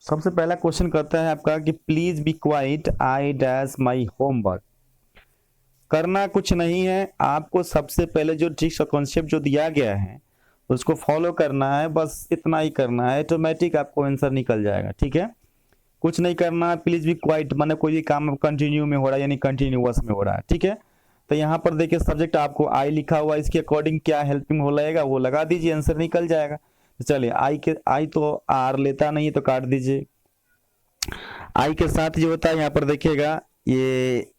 सबसे पहला क्वेश्चन कहता है आपका कि please be quite, I dash my homework. करना कुछ नहीं है, आपको सबसे पहले जो ट्रिक्स और कॉन्सेप्ट जो दिया गया है उसको फॉलो करना है, बस इतना ही करना है, ऑटोमेटिक आपको आंसर निकल जाएगा। ठीक है, कुछ नहीं करना है। प्लीज बी क्वाइट माने कोई भी काम कंटिन्यू में हो रहा है यानी कंटिन्यूअस में हो रहा है। ठीक है, तो यहाँ पर देखिए सब्जेक्ट आपको आई लिखा हुआ है, इसके अकॉर्डिंग क्या हेल्पिंग हो लगेगा वो लगा दीजिए, आंसर निकल जाएगा। तो चलिए आई तो आर लेता नहीं है तो काट दीजिए। आई के साथ जो होता है यहाँ पर देखिएगा ये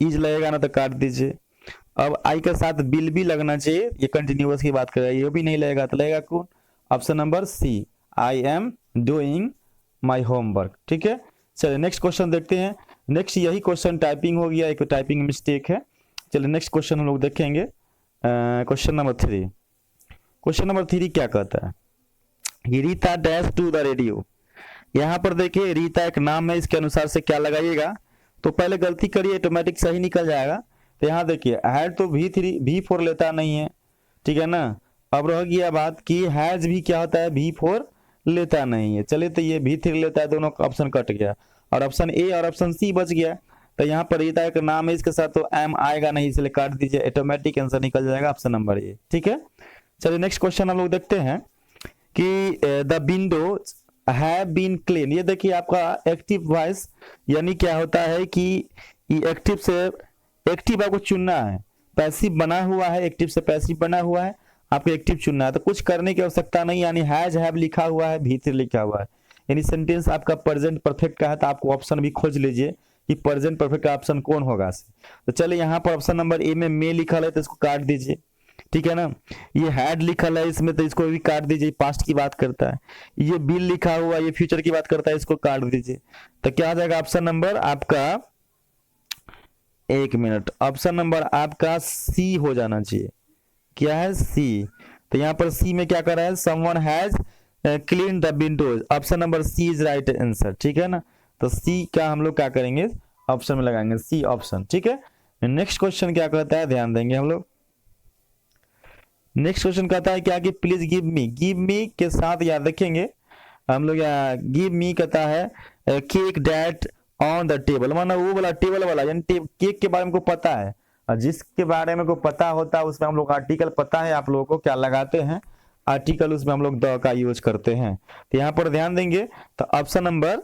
इज लगेगा ना तो काट दीजिए। अब आई के साथ बिल भी लगना चाहिए, ये कंटिन्यूअस की बात करेगा, ये भी नहीं लगेगा तो लगेगा कौन? Option number C, I am doing my homework. ठीक है, चलिए नेक्स्ट क्वेश्चन देखते हैं। नेक्स्ट यही क्वेश्चन टाइपिंग हो गया, एक टाइपिंग मिस्टेक है। चलिए नेक्स्ट क्वेश्चन हम लोग देखेंगे, क्वेश्चन नंबर 3। क्वेश्चन नंबर 3 क्या कहता है? Rita dash to the radio. यहाँ पर देखिए रीता एक नाम है, इसके अनुसार से क्या लगाइएगा, तो पहले गलती करिए ऑटोमेटिक सही निकल जाएगा। तो यहाँ देखिए हैड तो V3 V4 लेता नहीं है, ठीक है ना। अब रह गया बात कि हैज भी क्या होता है, V4 लेता नहीं है। चलिए तो ये V3 लेता है, दोनों का ऑप्शन कट गया और ऑप्शन ए और ऑप्शन सी बच गया। तो यहाँ पर रीता एक नाम है, इसके साथ तो एम आएगा नहीं, इसलिए काट दीजिए, ऑटोमेटिक आंसर निकल जाएगा ऑप्शन नंबर ए। ठीक है, चलिए नेक्स्ट क्वेश्चन हम लोग देखते हैं कि the window have been clean. ये देखिए आपका एक्टिव वॉइस, यानी क्या होता है कि एक्टिव से एक्टिव आपको चुनना है, पैसिव बना हुआ है, एक्टिव से पैसिव बना हुआ है, आपको एक्टिव चुनना है, तो कुछ करने की आवश्यकता नहीं। यानी हैज हैव लिखा हुआ है, V3 लिखा हुआ है, यानी सेंटेंस आपका प्रेजेंट परफेक्ट का है, तो आपको ऑप्शन भी खोज लीजिए कि प्रेजेंट परफेक्ट का ऑप्शन कौन होगा। तो चलिए यहाँ पर ऑप्शन नंबर ए में मे लिखा है तो इसको काट दीजिए। ठीक है ना, ये हैड लिखा है इसमें तो इसको भी काट दीजिए, पास्ट की बात करता है। ये बिल लिखा हुआ ये फ्यूचर की बात करता है, इसको काट दीजिए। तो क्या आ जाएगा ऑप्शन नंबर आपका, एक मिनट, ऑप्शन नंबर आपका सी हो जाना चाहिए। क्या है? सी। तो यहाँ पर सी में क्या कर रहा है, someone has clean the windows, option number C is right answer. ठीक है ना, तो सी का हम लोग क्या करेंगे, ऑप्शन में लगाएंगे सी ऑप्शन। ठीक है, नेक्स्ट क्वेश्चन क्या कहता है, ध्यान देंगे हम लोग। नेक्स्ट क्वेश्चन कहता है क्या कि प्लीज गिव मी के साथ याद रखेंगे हम लोग, गिव मी कहता है cake that on the table, माना वो वाला टेबल वाला, यानी केक के बारे में को पता है, और जिसके बारे में को पता होता है उसमें हम लोग आर्टिकल पता है आप लोगों को क्या लगाते हैं, आर्टिकल उसमें हम लोग द का यूज करते हैं। तो यहाँ पर ध्यान देंगे, तो ऑप्शन नंबर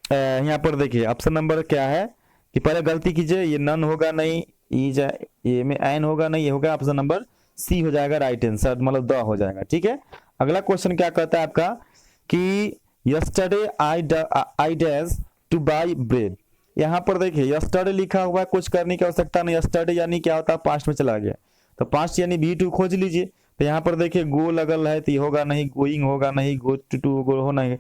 यहाँ पर देखिए ऑप्शन नंबर क्या है कि पहले गलती कीजिए, ये नन होगा नहीं, ये में एन होगा नहीं, ये होगा ऑप्शन नंबर सी हो जाएगा राइट आंसर, मतलब द हो जाएगा। ठीक है, अगला क्वेश्चन क्या कहता है आपका कि yesterday I dash two by bread. यहाँ पर देखिए यस्टरडे लिखा हुआ है, कुछ करने की आवश्यकता नहीं, यस्टरडे यानी क्या होता है, पास्ट में चला गया, तो पास्ट यानी V2 खोज लीजिए। तो यहाँ पर देखिए गो लगल है तो ये होगा नहीं, गोइंग होगा नहीं, गो टू गो होना है,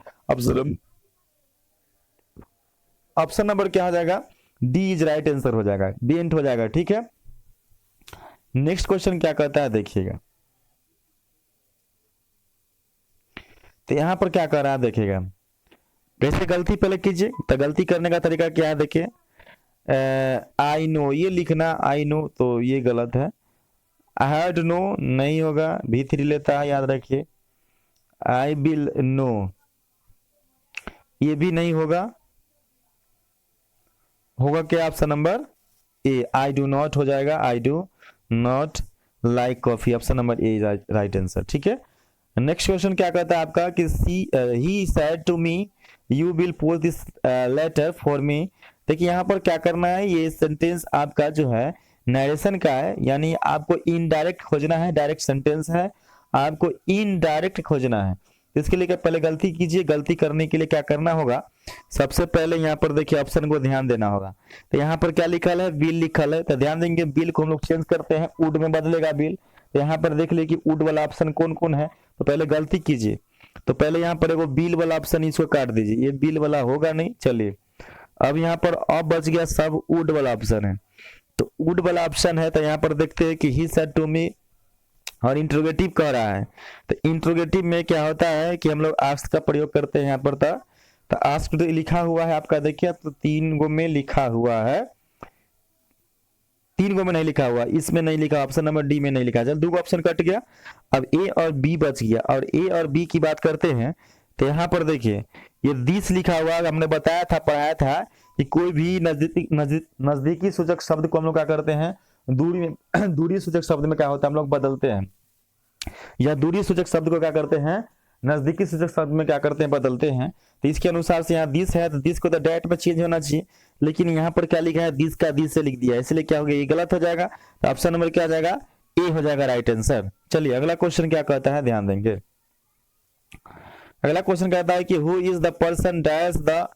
ऑप्शन नंबर क्या हो जाएगा, डी इज राइट आंसर हो जाएगा, डेंट हो जाएगा। ठीक है, नेक्स्ट क्वेश्चन क्या कहता है देखिएगा, तो यहां पर क्या कर रहा है देखिएगा, कैसे गलती पहले कीजिए, तो गलती करने का तरीका क्या है देखिए, आई नो ये लिखना, आई नो तो ये गलत है, आई हैड नो नहीं होगा, V3 लेता है याद रखिए, आई विल नो ये भी नहीं होगा, होगा क्या option number A, I do not हो जाएगा, I do not like coffee, option number A right answer. ठीक है, नेक्स्ट क्वेश्चन क्या कहता है आपका कि he said to me you will post this letter for me. देखिए यहाँ पर क्या करना है, ये सेंटेंस आपका जो है नरेशन का है, यानी आपको इनडायरेक्ट खोजना है, डायरेक्ट सेंटेंस है, आपको इनडायरेक्ट खोजना है। इसके लिए क्या पहले गलती कीजिए, गलती करने के लिए क्या करना होगा, सबसे पहले यहाँ पर देखिए ऑप्शन को ध्यान देना होगा। तो यहाँ पर क्या लिखा है, बिल लिखा है, तो ध्यान देंगे बिल को हम लोग चेंज करते हैं, वुड में बदलेगा बिल। तो यहाँ पर देख लीजिए कि वुड वाला ऑप्शन कौन कौन है, तो पहले गलती कीजिए, तो पहले यहाँ पर एगो बिल वाला ऑप्शन इसको काट दीजिए, ये बिल वाला होगा नहीं। चलिए अब यहाँ पर अब बच गया सब वुड वाला ऑप्शन है, तो वुड वाला ऑप्शन है, तो यहाँ पर देखते हैं कि ही सेड टू मी और इंट्रोगेटिव कह रहा है। तो इंट्रोगेटिव में क्या होता है कि हम लोग आस्क का प्रयोग करते हैं यहाँ पर, तो आस्क तो लिखा हुआ है आपका देखिए, तो 3 गो में लिखा हुआ है, 3 गो में नहीं लिखा हुआ, इसमें नहीं लिखा, ऑप्शन नंबर डी में नहीं लिखा, चल 2 ऑप्शन कट गया, अब ए और बी बच गया। और ए और बी की बात करते हैं तो यहाँ पर देखिए ये दिस लिखा हुआ, हमने बताया था, पढ़ाया था कि कोई भी नजदीकी सूचक शब्द को हम लोग क्या करते हैं, दूरी में दूरी सूचक शब्द में क्या होता है, हम लोग बदलते हैं, या दूरी सूचक शब्द को क्या करते हैं, नजदीकी सूचक शब्द में क्या करते हैं, बदलते हैं। तो इसके अनुसार से यहाँ दिस है तो दिस को तो डेट में चेंज होना चाहिए, लेकिन यहाँ पर क्या लिखा है, दिस का दिस से लिख दिया, इसलिए क्या हो गया, ये गलत हो जाएगा। तो ऑप्शन नंबर क्या आ जाएगा, ए हो जाएगा राइट आंसर। चलिए अगला क्वेश्चन क्या कहता है, ध्यान देंगे। अगला क्वेश्चन कहता है कि who is the person dash the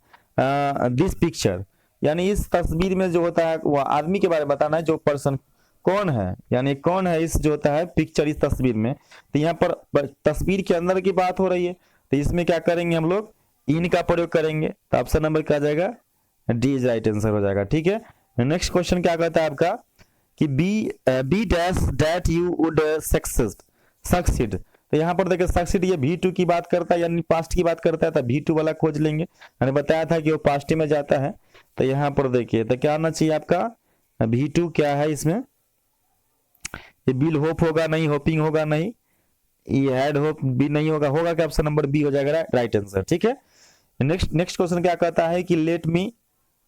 this picture, यानी इस तस्वीर में जो होता है वह आदमी के बारे में बताना है, जो पर्सन कौन है, यानी कौन है इस जो होता है पिक्चर, इस तस्वीर में। तो यहाँ पर तस्वीर के अंदर की बात हो रही है, तो इसमें क्या करेंगे हम लोग, इन का प्रयोग करेंगे। तो ऑप्शन नंबर क्या आ जाएगा, डी इज राइट आंसर हो जाएगा। ठीक है, नेक्स्ट क्वेश्चन क्या कहता है आपका कि B dash that you would succeed. तो यहाँ पर देखिए सक्सीड ये V2 की बात करता है, यानी पास्ट की बात करता है, तो V2 वाला खोज लेंगे। मैंने बताया था कि वो पास्ट में जाता है। तो यहाँ पर देखिए तो क्या आना चाहिए आपका, V2 क्या है इसमें, ये बिल होप होगा नहीं, होपिंग होगा नहीं, ये हैड होप भी नहीं होगा, होगा क्या, ऑप्शन नंबर बी हो जाएगा राइट आंसर। ठीक है, नेक्स्ट क्वेश्चन क्या कहता है कि let me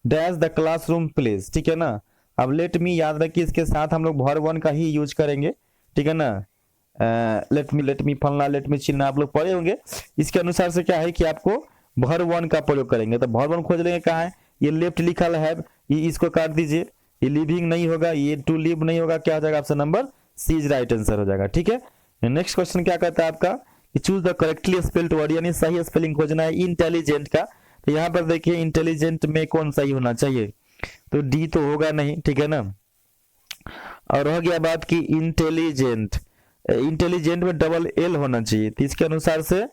dash the classroom place. ठीक है ना, अब लेट मी याद रखिए, इसके साथ हम लोग भर वन का ही यूज करेंगे। ठीक है ना, लेट मी फलना, लेट मी चिलना, आप लोग पढ़े होंगे। इसके अनुसार से क्या है कि आपको भर वन का प्रयोग करेंगे। तो भर वन खोज लेंगे, कहाँ है, ये लेफ्ट लिखा है, ये इसको काट दीजिए, ये लिविंग नहीं होगा, ये टू लिव नहीं होगा, क्या हो जाएगा, option number C is right answer हो जाएगा। ठीक है, नेक्स्ट क्वेश्चन क्या कहता है आपका कि choose the correctly spelled word, यानी सही स्पेलिंग खोजना है इंटेलिजेंट का। तो यहाँ पर देखिए इंटेलिजेंट में कौन सही होना चाहिए, तो डी तो होगा नहीं। ठीक है ना, और रह गया बात की इंटेलिजेंट, इंटेलिजेंट में डबल एल होना चाहिए। तो इसके अनुसार से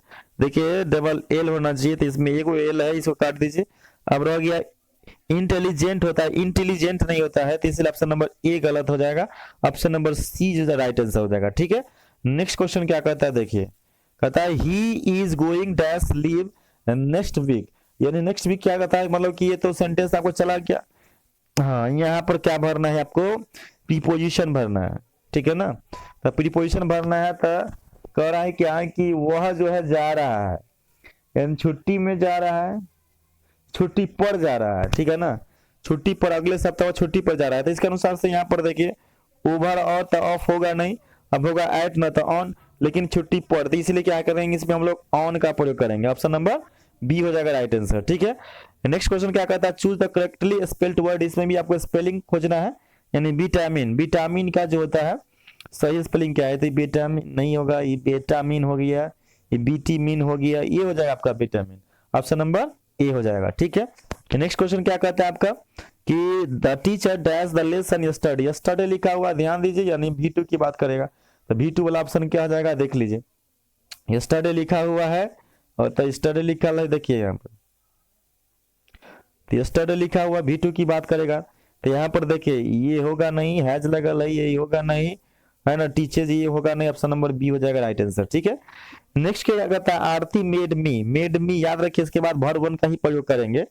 देखिए डबल एल होना चाहिए, तो इसमें एक एल है, इसको काट दीजिए। अब रह गया इंटेलिजेंट होता है, इंटेलिजेंट नहीं होता है, तो इसलिए ऑप्शन नंबर ए गलत हो जाएगा, ऑप्शन नंबर सी जो राइट आंसर हो जाएगा। ठीक है, नेक्स्ट क्वेश्चन क्या कहता है, देखिए कहता है he is going dash leave next week, यानी नेक्स्ट वीक क्या कहता है, मतलब कि ये तो सेंटेंस आपको चला गया। हाँ, यहाँ पर क्या भरना है आपको, प्रीपोजिशन भरना है। ठीक है ना, तो प्रीपोजिशन भरना है, तो कह रहा है क्या कि वह जो है जा रहा है, यानी छुट्टी में जा रहा है, छुट्टी पर जा रहा है। ठीक है ना, छुट्टी पर, अगले सप्ताह छुट्टी पर जा रहा है। तो इसके अनुसार से यहाँ पर देखिए ओवर और तो ऑफ होगा नहीं, अब होगा एट न तो ऑन, लेकिन छुट्टी पर, तो इसलिए क्या करेंगे, इसमें हम लोग ऑन का प्रयोग करेंगे, ऑप्शन नंबर बी हो जाएगा राइट आंसर। ठीक है, नेक्स्ट क्वेश्चन क्या कहता है, choose the correctly spelled word, इसमें भी आपको स्पेलिंग खोजना है, यानी विटामिन, विटामिन का जो होता है सही स्पेलिंग क्या है, तो विटामिन नहीं होगा, ये विटामिन हो गया, ये विटामिन हो गया, ये हो जाएगा आपका विटामिन, ऑप्शन नंबर ए हो जाएगा। ठीक है, नेक्स्ट क्वेश्चन क्या कहता है आपका कि the teacher dash the lesson yesterday, yesterday लिखा हुआ ध्यान दीजिए, यानी V2 की बात करेगा, तो V2 वाला ऑप्शन क्या आ जाएगा, देख लीजिए यस्टरडे लिखा हुआ है, और तो यस्टरडे लिखा है, देखिए यहाँ पर तो यस्टरडे लिखा हुआ V2 की बात करेगा। तो यहाँ पर देखिए ये होगा नहीं, हैज लगा है, ये होगा नहीं, है ना, टीचर्स ये होगा नहीं, ऑप्शन नंबर बी हो जाएगा राइट आंसर। ठीक है, नेक्स्ट क्या कहता है, आरती मेड मी, मेड मी याद रखिए, इसके बाद भर वन का ही प्रयोग करेंगे,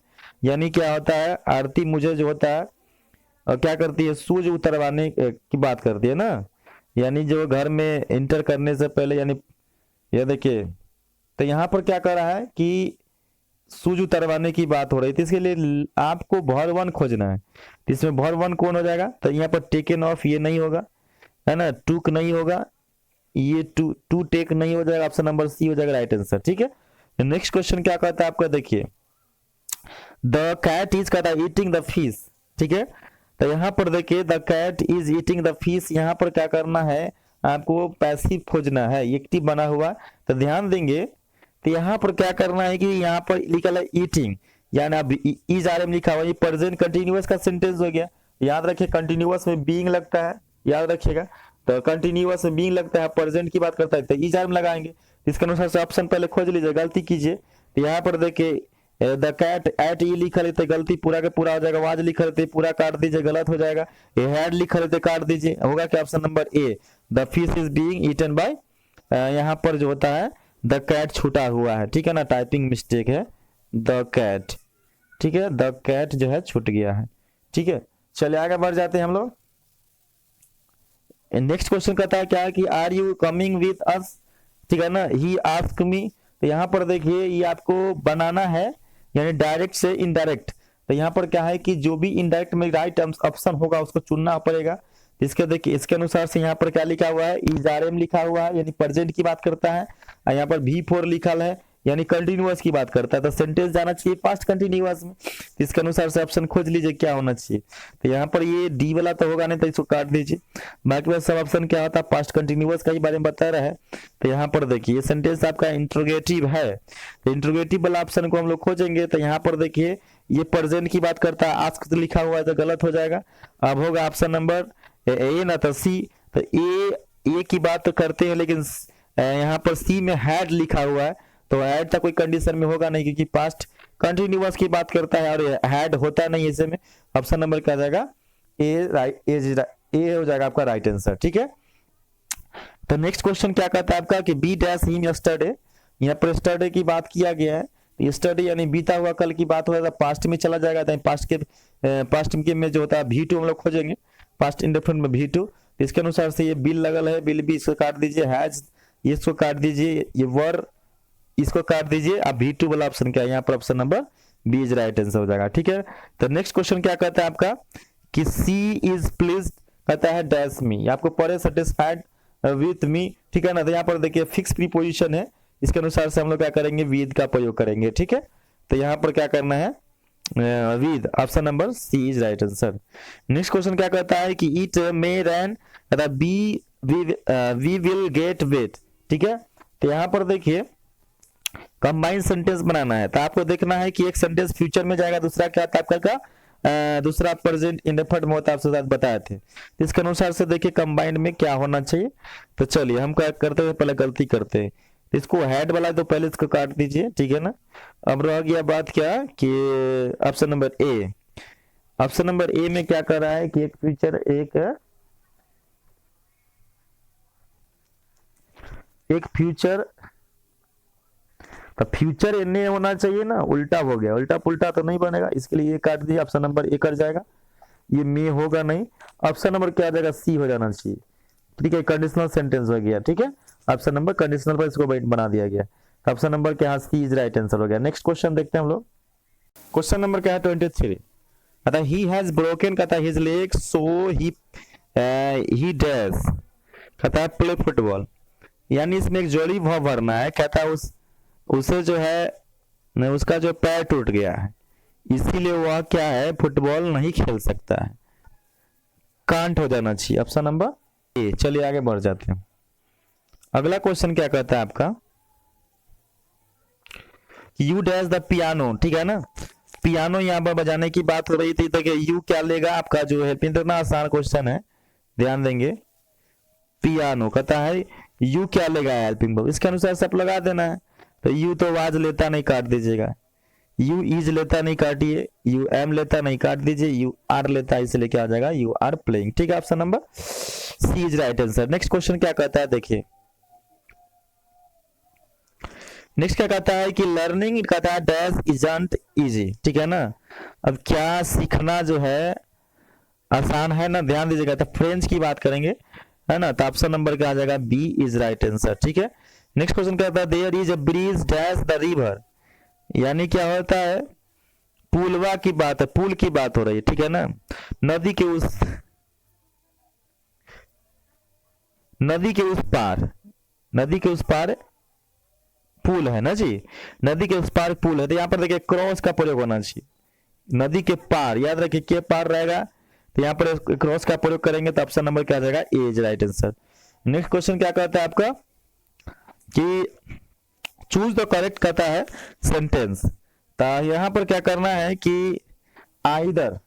यानी क्या होता है, आरती मुझे जो होता है और क्या करती है, सूज उतरवाने की बात करती है ना, यानी जो घर में इंटर करने से पहले, यानी ये देखिए तो यहाँ पर क्या कर रहा है कि सूज उतरवाने की बात हो रही थी, इसके लिए आपको भर वन खोजना है। इसमें भर वन कौन हो जाएगा, तो यहाँ पर टेकन ऑफ ये नहीं होगा, है ना, टूक नहीं होगा, ये टू टेक नहीं हो जाएगा, ऑप्शन नंबर सी हो जाएगा राइट आंसर। ठीक है, नेक्स्ट क्वेश्चन क्या कहता है आपका, देखिए द कैट इज कहता है ईटिंग द फिश। ठीक है, तो यहाँ पर देखिए the cat is eating the fish, यहाँ पर क्या करना है आपको, पैसिव खोजना है, एक्टिव बना हुआ, तो ध्यान देंगे। तो यहाँ पर क्या करना है कि यहाँ पर लिखा है ईटिंग, यानी अब इज आर एम लिखा हुआ, ये प्रेजेंट कंटिन्यूअस का सेंटेंस हो गया। याद रखिए कंटिन्यूअस में बीइंग लगता है, याद रखिएगा, तो कंटिन्यूअस में बीइंग लगता है, प्रेजेंट की बात करता है, तो इज आर एम लगाएंगे। इसके अनुसार से ऑप्शन पहले खोज लीजिए, गलती कीजिए। तो यहाँ पर देखिए द कैट एट ई लिखा लेते, गलती पूरा के पूरा हो जाएगा, वाज लिखा लेते पूरा काट दीजिए, गलत हो जाएगा। ये हैड लिखा लेते काट दीजिए, होगा क्या, option number A, the fish is being eaten by, यहाँ पर जो होता है द कैट छूटा हुआ है। ठीक है ना, टाइपिंग मिस्टेक है, द कैट। ठीक है, द कैट जो है छूट गया है। ठीक है, चलिए आगे बढ़ जाते हैं हम लोग। नेक्स्ट क्वेश्चन कहता है क्या कि are you coming with us, ठीक है ना, ही आस्क मी, तो यहाँ पर देखिए ये आपको बनाना है, यानी डायरेक्ट से इनडायरेक्ट। तो यहाँ पर क्या है कि जो भी इनडायरेक्ट में राइट ऑप्शन होगा उसको चुनना पड़ेगा। इसके देखिए इसके अनुसार से यहाँ पर क्या लिखा हुआ है, इज आर एम लिखा हुआ है यानी प्रेजेंट की बात करता है, और यहाँ पर V4 लिखा है यानी कंटिन्यूअस की बात करता है। तो सेंटेंस जाना चाहिए पास्ट कंटिन्यूअस में। इसके अनुसार से ऑप्शन खोज लीजिए क्या होना चाहिए। तो यहाँ पर ये डी वाला तो होगा नहीं, तो इसको काट दीजिए। बाकी बस सब ऑप्शन क्या होता है, पास्ट कंटिन्यूअस का ही बारे में बता रहा है। तो यहाँ पर देखिए ये सेंटेंस आपका इंट्रोगेटिव है, तो इंट्रोगेटिव वाला ऑप्शन को हम लोग खोजेंगे। तो यहाँ पर देखिए ये प्रेजेंट की बात करता है, आस्क तो लिखा हुआ है तो गलत हो जाएगा। अब होगा ऑप्शन नंबर ए ना तो सी। तो ए की बात तो करते हैं, लेकिन यहाँ पर सी में हैड लिखा हुआ है, तो हैड तो कोई कंडीशन में होगा नहीं, क्योंकि पास्ट कंटिन्यूअस की बात करता है और हैड होता नहीं ऐसे में। ऑप्शन नंबर क्या जाएगा, ए हो जाएगा आपका राइट आंसर। ठीक है, तो नेक्स्ट क्वेश्चन क्या कहता है आपका कि बी डैश हिम यस्टरडे। यहाँ पर यस्टरडे की बात किया गया है, यस्टरडे यानी बीता हुआ कल की बात होगा, पास्ट में चला जाएगा। तो पास्ट के में जो होता है V2 हम लोग खोजेंगे, पास्ट इंडेफिनिट में V2। इसके अनुसार से ये बिल लगल है, बिल भी इसको काट दीजिए, हैज इसको काट दीजिए, ये वर इसको काट दीजिए। अब V2 वाला ऑप्शन क्या है, यहाँ पर option number B is right answer हो जाएगा। ठीक है, तो नेक्स्ट क्वेश्चन क्या कहता है आपका कि सी इज प्लीज कहता है डैश मी, आपको पढ़े सेटिस्फाइड विथ मी। ठीक है ना, तो यहाँ पर देखिए फिक्स प्रीपोजिशन है, इसके अनुसार से हम लोग क्या करेंगे, विद का प्रयोग करेंगे। ठीक है, तो यहाँ पर क्या करना है, with. Option number C is right answer. Next question क्या कहता है कि it may rain be we will get wet. ठीक है, तो यहाँ पर देखिए कंबाइन सेंटेंस बनाना है, तो आपको देखना है कि एक सेंटेंस फ्यूचर में जाएगा, दूसरा क्या था आपका दूसरा प्रेजेंट इंडेफिनिट में होता है, आपसे साथ बताए थे। इसके अनुसार से देखिए कंबाइंड में क्या होना चाहिए। तो चलिए हम क्या करते हैं, पहले गलती करते हैं, इसको हेड वाला तो पहले इसको काट दीजिए। ठीक है ना, अब रह गया बात क्या कि ऑप्शन नंबर ए। ऑप्शन नंबर ए में क्या कर रहा है कि एक फ्यूचर एक फ्यूचर, तो फ्यूचर एने होना चाहिए ना, उल्टा हो गया, उल्टा पुल्टा तो नहीं बनेगा, इसके लिए ये काट दिया, ऑप्शन नंबर ए कर जाएगा, ये मे होगा नहीं। ऑप्शन नंबर क्या आ जाएगा, सी हो जाना चाहिए। ठीक है, कंडीशनल सेंटेंस हो गया। ठीक है, ऑप्शन नंबर कंडीशनल पर इसको बना दिया गया, ऑप्शन नंबर क्या, सी इज राइट आंसर हो गया। नेक्स्ट क्वेश्चन देखते हैं हम लोग, क्वेश्चन नंबर क्या है 23। कहता ही हैज ब्रोकन, कहता हिज लेग सो ही डैश, कहता है प्ले फुटबॉल, यानी इसमें एक जोड़ी भाव भरना है। कहता है उसे जो है उसका जो पैर टूट गया है, इसीलिए वह क्या है, फुटबॉल नहीं खेल सकता है, कांट हो जाना चाहिए, ऑप्शन नंबर ए। चलिए आगे बढ़ जाते हैं। अगला क्वेश्चन क्या कहता है आपका, यू डैश द पियानो। ठीक है ना, पियानो यहाँ पर बजाने की बात हो रही थी, तो यू क्या लेगा आपका जो है, इतना आसान क्वेश्चन है, ध्यान देंगे। पियानो कहता है यू क्या लेगा हेल्पिंग वर्ब, इसके अनुसार से आप लगा देना है। तो यू तो आज लेता नहीं, काट दीजिएगा। यू इज लेता नहीं, काटिए। यू एम लेता नहीं, काट दीजिए। यू आर लेता है, इसलिए क्या आ जाएगा, यू आर प्लेइंग। ठीक है, option number C is right answer. Next question क्या कहता है, देखिए नेक्स्ट क्या कहता है कि लर्निंग कहता है डैश इजंट इजी। ठीक है ना, अब क्या सीखना जो है आसान है ना, ध्यान दीजिएगा। तो फ्रेंच की बात करेंगे, है ना, तो ऑप्शन नंबर क्या आ जाएगा, बी इज राइट आंसर। ठीक है, नेक्स्ट क्वेश्चन कहता है there is a bridge dash the river, यानी क्या होता है, पुलवा की बात है, पुल की बात हो रही है। ठीक है ना, नदी के उस पार पुल है ना जी, नदी के उस पार पुल है। तो यहाँ पर देखिए क्रॉस का प्रयोग होना चाहिए, नदी के पार, याद रखिए के पार रहेगा, तो यहाँ पर क्रॉस का प्रयोग करेंगे, तो ऑप्शन नंबर क्या आ जाएगा, A is right answer. Next question क्या कहता है आपका कि चूज द करेक्ट कहता है सेंटेंस। तो यहाँ पर क्या करना है कि आइदर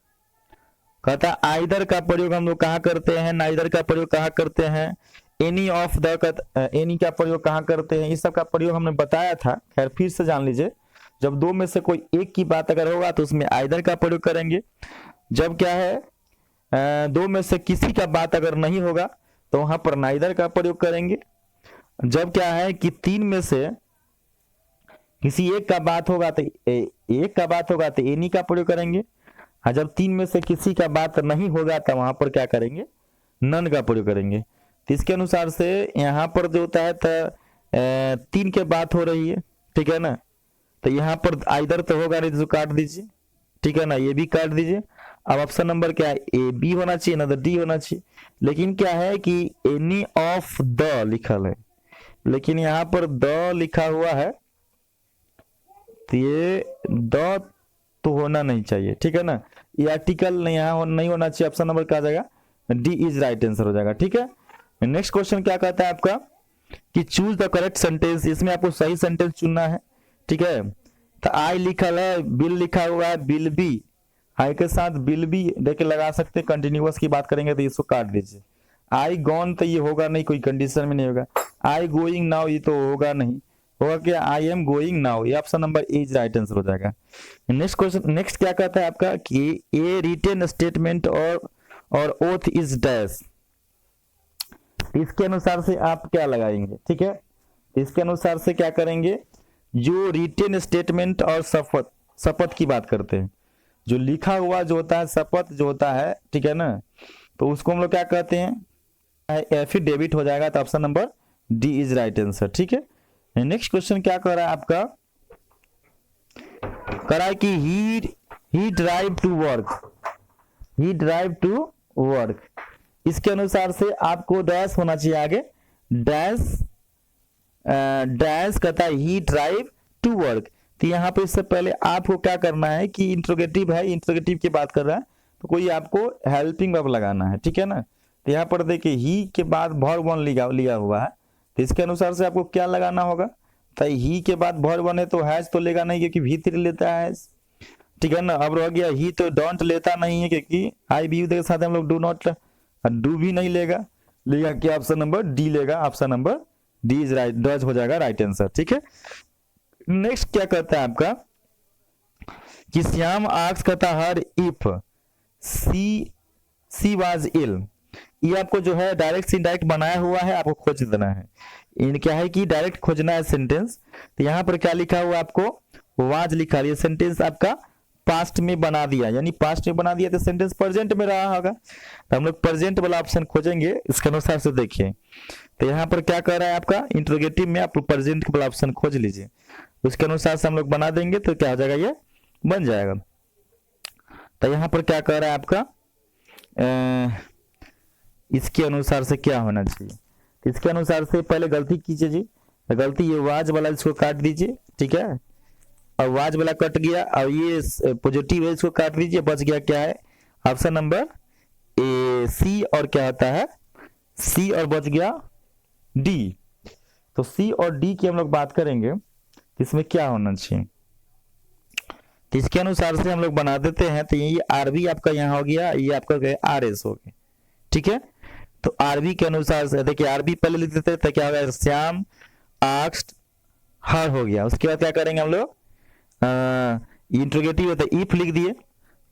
कहता है, आइदर का प्रयोग हम लोग कहाँ करते हैं, नाइदर का प्रयोग कहाँ करते हैं, एनी ऑफ द एनी का प्रयोग कहाँ करते हैं, इस सब का प्रयोग हमने बताया था। खैर फिर से जान लीजिए, जब दो में से कोई एक की बात अगर होगा तो उसमें आइदर का प्रयोग करेंगे। जब क्या है दो में से किसी का बात अगर नहीं होगा तो वहां पर नाइदर का प्रयोग करेंगे। जब क्या है कि तीन में से किसी एक का बात होगा तो एनी का प्रयोग करेंगे। हाँ, जब तीन में से किसी का बात नहीं होगा तो वहां पर क्या करेंगे, नन का प्रयोग करेंगे। तो इसके अनुसार से यहाँ पर जो होता है तो तीन के बात हो रही है। ठीक है ना। तो यहाँ पर आइदर तो होगा नहीं तो काट दीजिए, ठीक है ना, ये भी काट दीजिए। अब ऑप्शन नंबर क्या है, ए बी होना चाहिए ना तो डी होना चाहिए। लेकिन क्या है कि एनी ऑफ द लिखल है, लेकिन यहाँ पर द लिखा हुआ है, तो ये द तो होना नहीं चाहिए, ठीक है ना। ये आर्टिकल नहीं यहाँ नहीं होना चाहिए। ऑप्शन नंबर क्या आ जाएगा, डी इज राइट आंसर हो जाएगा, ठीक है। नेक्स्ट क्वेश्चन क्या कहता है आपका कि चूज द करेक्ट सेंटेंस, इसमें आपको सही सेंटेंस चुनना है, ठीक है। तो आई लिखा है, बिल लिखा हुआ है, बिल बी, आई के साथ बिल बी देख लगा सकते हैं। कंटिन्यूअस की बात करेंगे तो इसको काट दीजिए। आई गॉन तो ये होगा नहीं, कोई कंडीशन में नहीं होगा। आई गोइंग नाउ ये तो होगा नहीं, होगा क्या, आई एम गोइंग नाउ, ये option number A is right answer हो जाएगा। नेक्स्ट क्वेश्चन, नेक्स्ट क्या कहता है आपका कि ए रिटेन स्टेटमेंट और ओथ इज डैश, इसके अनुसार से आप क्या लगाएंगे, ठीक है। इसके अनुसार से क्या करेंगे, जो रिटेन स्टेटमेंट और शपथ, शपथ की बात करते हैं, जो लिखा हुआ जो होता है शपथ जो होता है, ठीक है ना, तो उसको हम लोग क्या कहते हैं, एफिडेविट हो जाएगा। तो option number D is right answer, ठीक है। नेक्स्ट क्वेश्चन क्या कर रहा है आपका, कर रहा है कि he drive to work, he drive to work, इसके अनुसार से आपको डैश होना चाहिए आगे, डैश डैश कहता है ही ड्राइव टू वर्क। तो यहाँ पे इससे पहले आपको क्या करना है कि इंट्रोगेटिव है, इंट्रोगेटिव की बात कर रहा है तो कोई आपको हेल्पिंग वर्ब लगाना है, ठीक है ना। तो यहाँ पर देखिए ही के बाद वर्ब वन लिया हुआ है, तो इसके अनुसार से आपको क्या लगाना होगा, तो ही के बाद वर्ब वन है तो हैज तो लेगा नहीं क्योंकि V3 लेता है, ठीक है ना। अब रह गया ही तो डोंट लेता नहीं है क्योंकि आई बी के साथ हम लोग डू नॉट, डू भी नहीं लेगा, लेगा क्या, ऑप्शन नंबर डी लेगा। Option number D is right, does हो जाएगा राइट आंसर, ठीक है। नेक्स्ट क्या कहता है आपका कि श्याम आस्क्स कहता her if she was ill, ये आपको जो है डायरेक्ट इनडायरेक्ट बनाया हुआ है, आपको खोज देना है। इन क्या है कि डायरेक्ट खोजना है सेंटेंस, तो यहाँ पर क्या लिखा हुआ आपको, वाज लिखा, ये सेंटेंस आपका पास्ट में बना दिया, यानी पास्ट में बना दिया तो सेंटेंस प्रेजेंट में रहा होगा, तो हम लोग प्रेजेंट वाला ऑप्शन खोजेंगे। इसके अनुसार से देखिए, तो यहाँ पर क्या कह रहा है आपका इंट्रोगेटिव में आप प्रेजेंट वाला ऑप्शन खोज लीजिए, उसके अनुसार से हम लोग बना देंगे तो क्या हो जाएगा, ये बन जाएगा। तो यहाँ पर क्या कह रहा है आपका इसके अनुसार से क्या होना चाहिए, इसके अनुसार से पहले गलती कीजिए जी, गलती ये वाज वाला इसको काट दीजिए, ठीक है। और वाज वाला कट गया, और ये पॉजिटिव है इसको काट दीजिए, बच गया क्या है, ऑप्शन नंबर ए सी, और क्या होता है सी, और बच गया डी। तो सी और डी की हम लोग बात करेंगे, इसमें क्या होना चाहिए, तो इसके अनुसार से हम लोग बना देते हैं। तो ये आरबी आपका यहाँ हो गया, ये आपका आर एस हो गया, ठीक है। तो आरबी के अनुसार से देखिए, आरबी पहले लिख देते तो क्या होगा, श्याम आस्क्ड हर हो गया। उसके बाद क्या करेंगे हम लोग, इंट्रोगेटिव होता है इफ लिख दिए,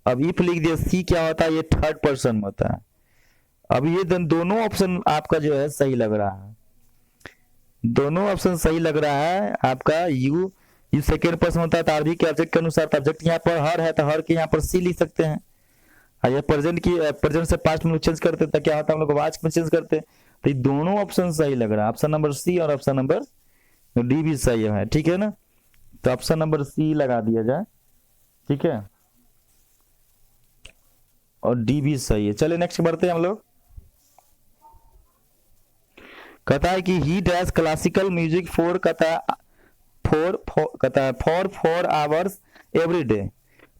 अब इफ लिख दिए, सी क्या होता है, ये थर्ड पर्सन में होता है। अब ये दोनों ऑप्शन आपका जो है सही लग रहा है, दोनों ऑप्शन सही लग रहा है आपका। यू सेकेंड पर्सन होता है तो आरबी के ऑब्जेक्ट के अनुसार, ऑब्जेक्ट यहाँ पर हर है तो हर के यहाँ पर सी लिख सकते हैं। ये प्रेजेंट की प्रेजेंट से पास्ट में चेंज करते तो क्या होता है हम लोग वाच में चेंज करते, तो ये दोनों ऑप्शन सही लग रहा है, ऑप्शन नंबर सी और ऑप्शन नंबर डी भी सही है, ठीक है ना। तो ऑप्शन नंबर सी लगा दिया जाए, ठीक है, और डी भी सही है। चलिए नेक्स्ट बढ़ते हैं हम लोग। कहता है कि ही डैश क्लासिकल म्यूजिक फॉर, कहता है फॉर 4 आवर्स एवरी डे।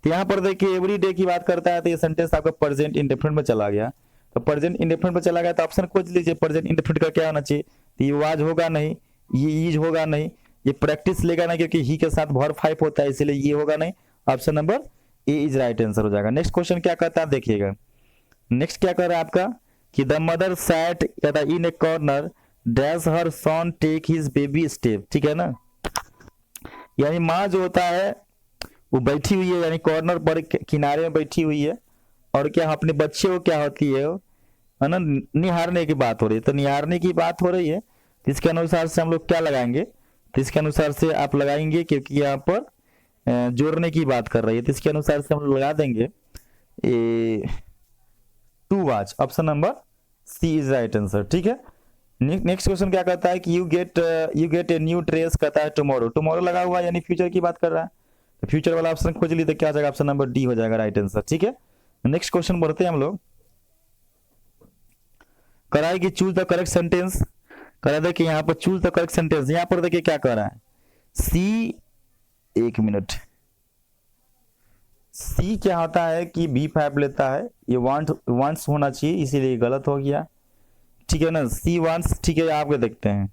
तो यहाँ पर देखिए एवरी डे की बात करता है, तो ये सेंटेंस आपका प्रेजेंट इंडेफिनिट में चला गया, तो प्रेजेंट इंडेफिनिट में चला गया तो ऑप्शन खोज लीजिए, प्रेजेंट इंडेफिनिट का क्या होना चाहिए, तो ये वाज होगा नहीं, ये इज होगा नहीं, ये प्रैक्टिस लेगा ना क्योंकि ही के साथ वर्ब 5 होता है, इसलिए ये होगा नहीं। Option number A is right answer हो जाएगा। नेक्स्ट क्वेश्चन क्या कहता है देखिएगा, नेक्स्ट क्या कर रहा है आपका कि द मदर सैट कहता है इन ए कॉर्नर डैश हर सन टेक हिज बेबी स्टेप, ठीक है ना। यानी माँ जो होता है वो बैठी हुई है, यानी कॉर्नर पर किनारे में बैठी हुई है, और क्या अपने बच्चे को क्या होती है ना, निहारने की बात हो रही है, तो निहारने की बात हो रही है, तो इसके अनुसार से हम लोग क्या लगाएंगे, तो इसके अनुसार से आप लगाएंगे क्योंकि यहाँ पर जोड़ने की बात कर रही है, तो इसके अनुसार से हम लोग लगा देंगे to watch, option number C is right answer, ठीक है। नेक्स्ट क्वेश्चन क्या कहता है कि you get a new dress, कहता है टुमारो। टुमारो लगा हुआ है यानी फ्यूचर की बात कर रहा है, तो फ्यूचर वाला ऑप्शन खोज ली तो क्या आ जाएगा, ऑप्शन नंबर डी हो जाएगा राइट आंसर। ठीक है, नेक्स्ट क्वेश्चन बढ़ते हैं हम लोग। कराए कि चूज द करेक्ट सेंटेंस, करा देखिए यहाँ पर चूज द करेक्ट सेंटेंस, यहाँ पर देखिए क्या कह रहा है सी, एक मिनट, सी क्या होता है कि B5 लेता है, ये वांट्स होना चाहिए इसीलिए गलत हो गया, ठीक है ना, सी वांट्स, ठीक है आपके देखते हैं।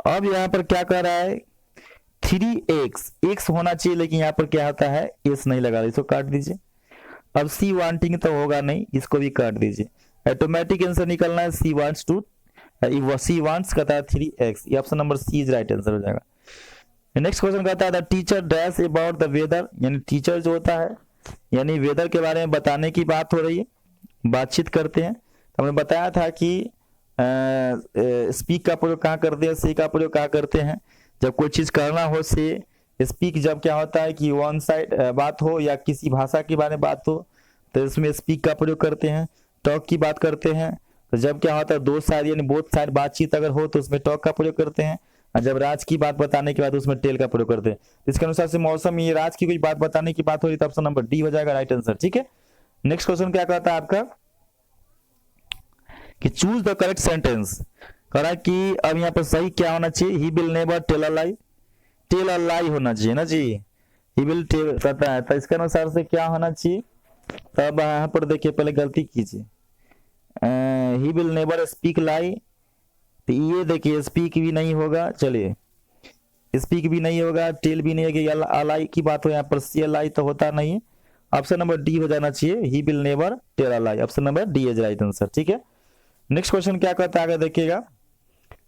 अब यहाँ पर क्या कह रहा है 3x, x होना चाहिए लेकिन यहाँ पर क्या होता है एस नहीं लगा, इसको काट दीजिए। अब सी वांटिंग तो होगा नहीं, इसको भी काट दीजिए। ऑटोमेटिक आंसर निकलना है she wants to, she wants कहता है 3x, ये option number C is right answer हो जाएगा। नेक्स्ट क्वेश्चन कहता है the teacher dash about the weather, यानी टीचर जो होता है यानी वेदर के बारे में बताने की बात हो रही है, बातचीत करते हैं। तो हमने बताया था कि स्पीक का प्रयोग कहाँ करते हैं, सी का प्रयोग कहाँ करते हैं, जब कोई चीज करना हो से। स्पीक जब क्या होता है कि वन साइड बात हो या किसी भाषा के बारे में बात हो तो इसमें स्पीक का प्रयोग करते हैं। टॉक की बात करते हैं तो जब क्या होता है दो साइड यानी बोथ साइड बातचीत अगर हो तो उसमें टॉक का प्रयोग करते हैं, और जब राज की बात बताने के बाद उसमें टेल का प्रयोग करते हैं। इसके अनुसार से मौसम ये राज की कोई बात बताने की बात हो रही तो ऑप्शन नंबर डी हो जाएगा राइट आंसर। ठीक है, नेक्स्ट क्वेश्चन क्या कहता है आपका कि चूज द करेक्ट सेंटेंस, करा कि अब यहाँ पर सही क्या होना चाहिए, he will never tell a lie, tell a lie होना चाहिए ना जी, ही विल टेल कहता है, तो इसके अनुसार से क्या होना चाहिए, तब यहाँ पर देखिए पहले गलती कीजिए, ही विल नेवर स्पीक लाई, तो ये देखिए स्पीक भी नहीं होगा, चलिए स्पीक भी नहीं होगा, टेल भी नहीं है, अलाई की बात हो यहाँ पर सी अलाई तो होता नहीं है, ऑप्शन नंबर डी हो जाना चाहिए, he will never tell a lie, option number D is right answer. ठीक है, नेक्स्ट क्वेश्चन क्या कहता है आगे देखिएगा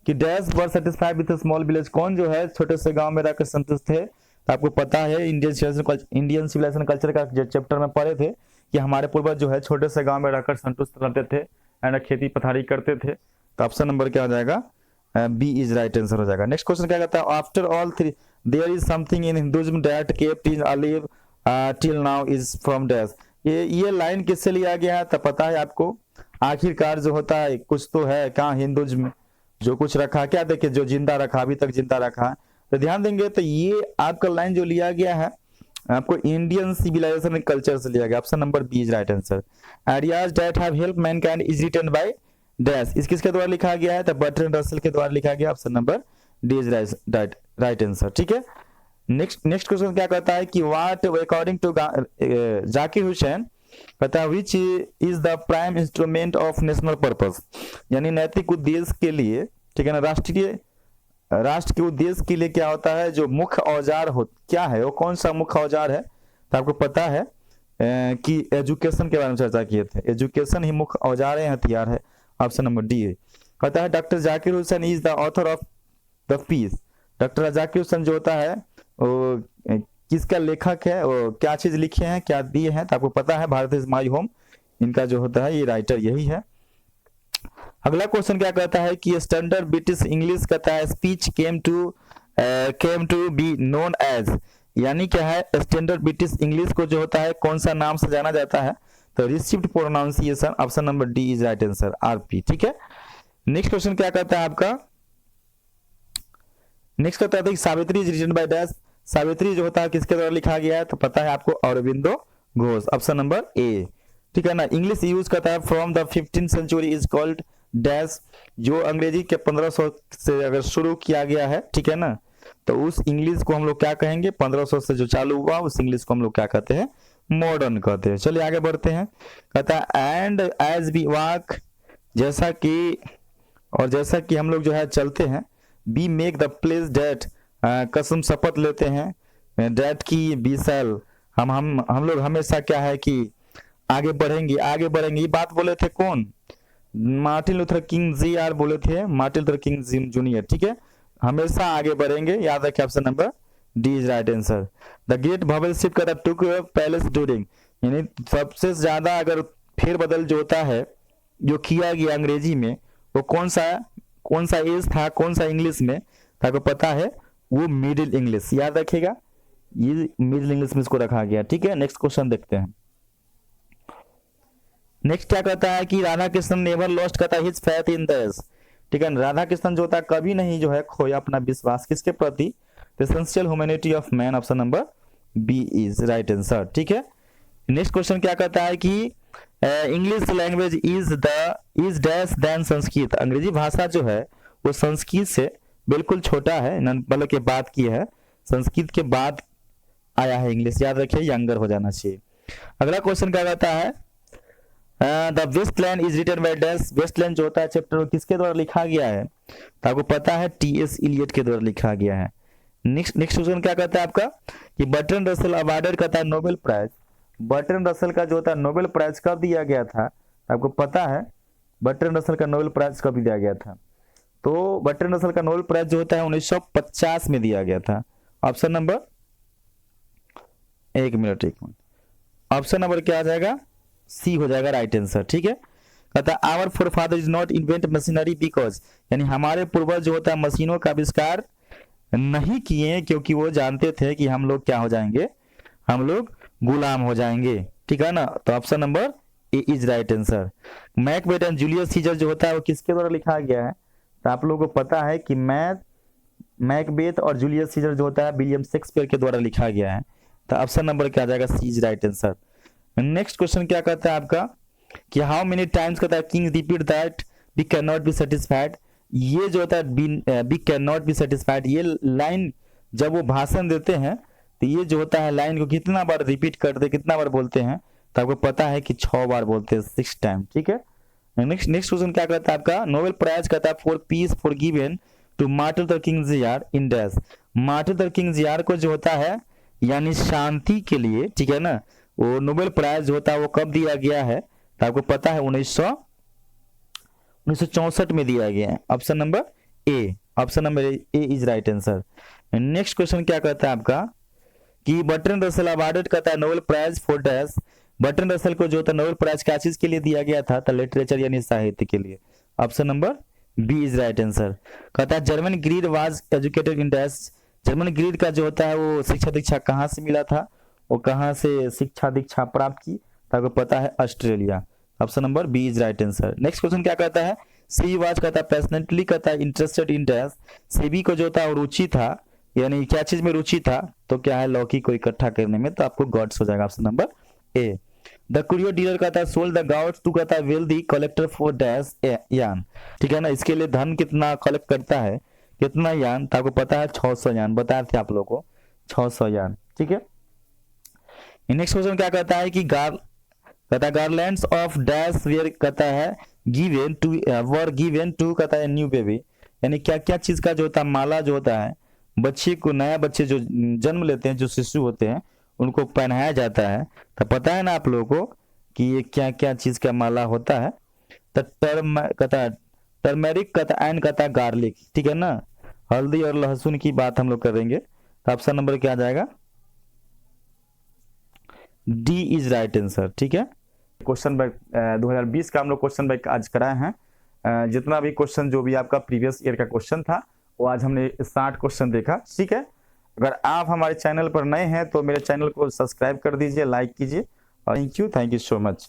कि dash were satisfied with small village, कौन जो है छोटे से गांव में रहकर संतुष्ट थे। तो आपको पता है इंडियन सिविलाइजेशन कल्चर का जो चैप्टर में पढ़े थे कि हमारे पूर्वज जो है छोटे से गांव में रहकर संतुष्ट रहते थे एंड खेती पथारी करते थे, तो ऑप्शन नंबर क्या हो जाएगा, बी इज राइट आंसर हो जाएगा। नेक्स्ट क्वेश्चन क्या कहता है after all three there is something in Hinduism that kept in alive till now is from dash, ये लाइन किससे लिया गया है, तो पता है आपको, आखिरकार जो होता है कुछ तो है, कहाँ हिंदुइज्म में जो कुछ रखा, क्या देखिए जो जिंदा रखा अभी तक जिंदा रखा, तो ध्यान देंगे तो ये आपका लाइन जो लिया गया है आपको इंडियन सिविलाइजेशन एंड कल्चर से लिया गया, option number B is right answer. Ideas that have help mankind is written by dash, इस किसके द्वारा लिखा गया है, तो बर्ट्रैंड रसेल के द्वारा लिखा गया, option number D is right answer. ठीक है, नेक्स्ट क्वेश्चन क्या कहता है कि what according to Zakir Hussain कहता है which is the prime instrument of national purpose, यानी नैतिक उद्देश्य के लिए, ठीक है ना, राष्ट्र के उद्देश्य के लिए क्या होता है जो मुख्य औजार हो, क्या है वो, कौन सा मुख्य औजार है, तो आपको पता है कि एजुकेशन के बारे में चर्चा किए थे, एजुकेशन ही मुख्य औजार है, हथियार है, ऑप्शन नंबर डी है। कहता है doctor Zakir Hussain is the author of the peace, doctor Zakir Hussain जो होता है वो किसका लेखक है, वो क्या चीज लिखे हैं, क्या दिए हैं, तो आपको पता है भारत इज माई होम, इनका जो होता है ये राइटर यही है। अगला क्वेश्चन क्या कहता है कि स्टैंडर्ड ब्रिटिश इंग्लिश कहता है speech came to be known as, यानी क्या है स्टैंडर्ड ब्रिटिश इंग्लिश को जो होता है कौन सा नाम से जाना जाता है, तो received pronunciation, option number D is right answer, RP. ठीक है, नेक्स्ट क्वेश्चन क्या कहता है आपका, नेक्स्ट कहता है Savitri is written by dash, Savitri जो होता है किसके द्वारा लिखा गया है, तो पता है आपको Aurobindo Ghosh, option number A. ठीक है ना, इंग्लिश यूज करता है from the 15th century is called dash, जो अंग्रेजी के 1500 से अगर शुरू किया गया है, ठीक है ना, तो उस इंग्लिश को हम लोग क्या कहेंगे, 1500 से जो चालू हुआ उस इंग्लिश को हम लोग क्या कहते हैं, मॉडर्न कहते हैं। चलिए आगे बढ़ते हैं, कहता है एंड एज वी वॉक, जैसा कि हम लोग जो है चलते हैं, be make the place date, कसम शपथ लेते हैं, डेट की बी सेल, हम लोग हमेशा क्या है कि आगे बढ़ेंगे, ये बात बोले थे कौन, मार्टिन लूथर किंग जी बोले थे, मार्टिन लूथर किंग जूनियर। ठीक है, हमेशा आगे बढ़ेंगे, याद रखिए option number D is right answer. The great bubble shift का टुक पैलेस ड्यूरिंग, यानी सबसे ज्यादा अगर फेरबदल जो होता है जो किया गया अंग्रेजी में, वो कौन सा एज था, कौन सा इंग्लिश में, आपको पता है वो मिडिल इंग्लिश, याद रखिएगा ये मिडिल इंग्लिश में इसको रखा गया। ठीक है, नेक्स्ट क्वेश्चन देखते हैं। नेक्स्ट क्या कहता है कि राधा कृष्ण नेवर लॉस्ट कहता है हिज फेथ इन दिस, ठीक है। राधा कृष्णन जो होता है कभी नहीं जो है खोया अपना विश्वास, किसके प्रति? Essential humanity of man, option number B is right answer. ठीक है। नेक्स्ट क्वेश्चन क्या कहता है कि English language is dash then Sanskrit. अंग्रेजी भाषा जो है वो संस्कृत से बिल्कुल छोटा है, मतलब के बाद की है, संस्कृत के बाद आया है इंग्लिश, याद रखिए, यंगर हो जाना चाहिए। अगला क्वेश्चन क्या कहता है, the Wasteland is written by dash. Wasteland जो होता है चैप्टर किसके द्वारा लिखा गया है? तो आपको पता है टी.एस. इलियट के द्वारा लिखा गया है। नेक्स्ट क्वेश्चन क्या कहता है आपका कि बर्ट्रैंड रसेल अवार्डेड कहता है नोबेल प्राइज। बर्ट्रैंड रसेल का जो होता है नोबेल प्राइज कब दिया गया था? आपको पता है बर्ट्रैंड रसेल का नोबेल प्राइज कब दिया गया था? तो बर्ट्रैंड रसेल का नोबेल प्राइज जो होता है 1950 में दिया गया था। ऑप्शन नंबर, एक मिनट, ऑप्शन नंबर क्या आ जाएगा? सी हो जाएगा राइट आंसर। ठीक है। कहता है our forefather is not invent machinery because, यानी हमारे पूर्वज जो होता है मशीनों का आविष्कार नहीं किए क्योंकि वो जानते थे कि हम लोग क्या हो जाएंगे, हम लोग गुलाम हो जाएंगे। ठीक है ना। तो option number A is right answer. Macbeth and Julius Caesar जो होता है वो किसके द्वारा लिखा गया है? तो आप लोगों को पता है कि मैकबेथ और जूलियस सीजर जो होता है विलियम शेक्सपियर के द्वारा लिखा गया है। तो ऑप्शन नंबर क्या आ जाएगा? C is right answer. Next question क्या कहता है आपका कि हाउ मेनी टाइम्स कहता है King repeat that we can not be satisfied. ये जो होता है we can not be satisfied, ये लाइन जब वो भाषण देते हैं तो ये जो होता है लाइन को कितना बार रिपीट करते, कितना बार बोलते हैं? तो आपको पता है कि 6 बार बोलते हैं, 6 टाइम। ठीक है। नेक्स्ट क्वेश्चन क्या कहता है आपका, नोबेल प्राइज कहता है for peace for given to Martin Luther King junior in dash. Martin Luther King junior को जो होता है यानी शांति के लिए, ठीक है ना, वो नोबेल प्राइज होता है वो कब दिया गया है? तो आपको पता है 1964 में दिया गया है। Option number A, option number A is right answer. Next question क्या कहता है आपका कि बर्ट्रैंड रसेल अवार्डेड कहता है Nobel prize for dash. Bertrand Russell को जो होता है नोबेल प्राइज क्या चीज के लिए दिया गया था? तो लिटरेचर यानी साहित्य के लिए। Option number B is right answer. कहता है Germaine Greer was educated in dash. Germaine Greer का जो होता है वो शिक्षा दीक्षा कहाँ से मिला था, वो कहाँ से शिक्षा दीक्षा प्राप्त की? तो आपको पता है Australia. Option number B is right answer. Next question क्या कहता है, सी वाज कहता है पैशनेटली कहता है इंटरेस्टेड इन डैश। सीबी को जो होता है रुचि था, यानी क्या चीज में रुचि था? तो क्या है, लौकी को इकट्ठा करने में। तो आपको गॉड्स हो जाएगा option number A. The courier dealer कहता है सोल्ड द गॉड्स टू कहता है वेल्दी कलेक्टर फॉर डैश यान। ठीक है ना। इसके लिए धन कितना कलेक्ट करता है, कितना यान? तो आपको पता है 600 यान, बताए थे आप लोगों को 600 यान। ठीक है। नेक्स्ट क्वेश्चन क्या कहता है कि गार्लैंड्स ऑफ डैश वेयर कहता है गिवन टू वर गिवन टू कहता है न्यू बेबी, यानी क्या क्या चीज का जो होता है माला जो होता है बच्चे को, नया बच्चे जो जन्म लेते हैं, जो शिशु होते हैं, उनको पहनाया जाता है। तो पता है ना आप लोगों को कि ये क्या क्या चीज का माला होता है? तो टर्मेरिक कहता एंड कहता गार्लिक। ठीक है ना। हल्दी और लहसुन की बात हम लोग करेंगे। तो ऑप्शन नंबर क्या आ जाएगा? D is right answer. ठीक है। क्वेश्चन बैंक 2020 का हम लोग क्वेश्चन बैंक आज कराए हैं। जितना भी क्वेश्चन जो भी आपका प्रीवियस ईयर का क्वेश्चन था वो आज हमने 60 क्वेश्चन देखा। ठीक है। अगर आप हमारे चैनल पर नए हैं तो मेरे चैनल को सब्सक्राइब कर दीजिए, लाइक कीजिए और थैंक यू सो मच।